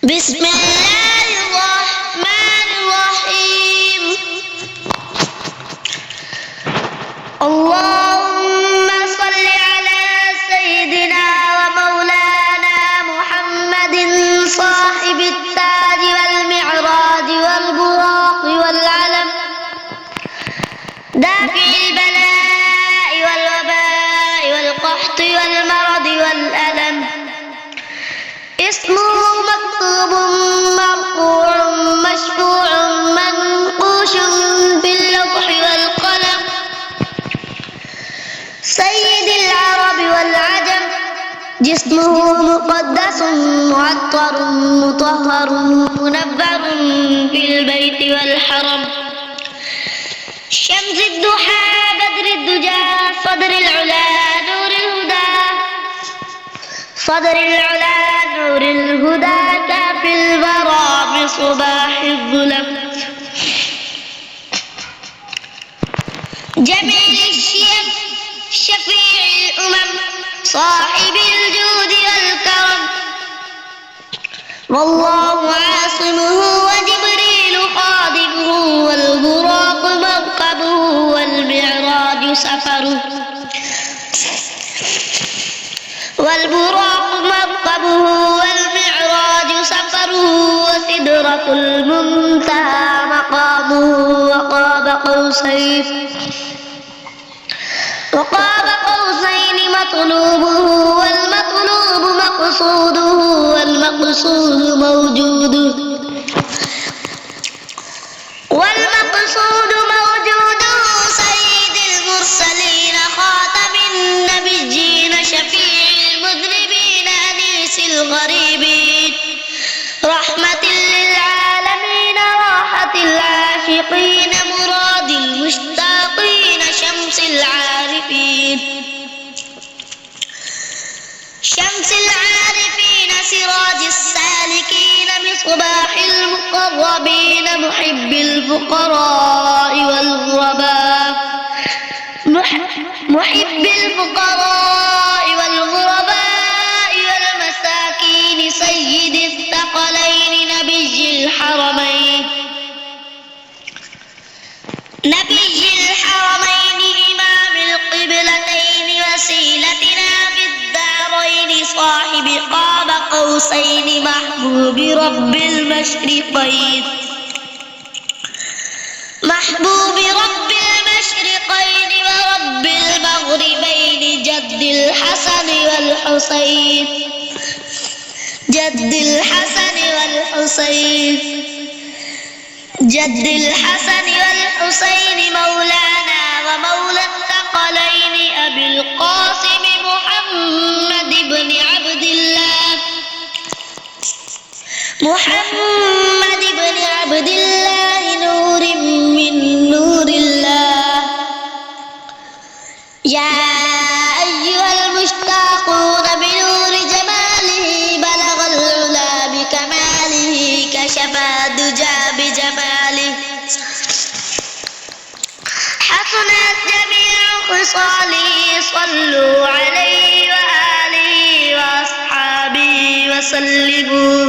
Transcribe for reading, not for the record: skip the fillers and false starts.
بسم الله الرحمن الرحيم. اللهم صل على سيدنا ومولانا محمد صاحب التاج والمعراج والبراق والعلم، دافع البلاء والوباء والقحط والمرض والألم، اسمه مكتوب مرفوع مشفوع منقوش في اللوح والقلم، سيد العرب والعجم، جسمه مقدس معطر مطهر منبر في البيت والحرم، شمس الضحى بدر الدجى صدر العلا نور الهدى، صدر العلا نور الهدى كافي الورى بصباح الظلم، جميل الشيم شفيع الأمم صاحب الجود والكرم، والله عاصمه وجبريل خادمه والبراق مركبه والمعراج سفره، والبراق مركبه والمعراج سفره، وسدرة المنتهى مقامه، وقاب قوسين مطلوبه، والمطلوب مقصوده، والمقصود موجوده، سيد المرسلين خاتم النبيين شفيع المذنبين أنيس الغريبين، رحمة للعالمين راحة العاشقين مراد المشتاقين، شمس العارفين سراج السالكين، مصباح المقربين محب الفقراء والغرباء، والمساكين، سيد الثقلين نبي الحرمين، إمام القبلتين، وسيلتنا في الدارين، صاحب قاب قوسين، محبوب رب المشرقين، ورب المغربين، جد الحسن والحسين، مولانا ومولى الثقلين، أبي القاسم محمد بن عبد الله، نور من نور الله، يا أيها المشتاقون بنور جماله، بلغ العلا بكماله، كشف الدجى بجماله، حسنت جميع خصاله، صلوا عليه وآله وأصحابه وسلموا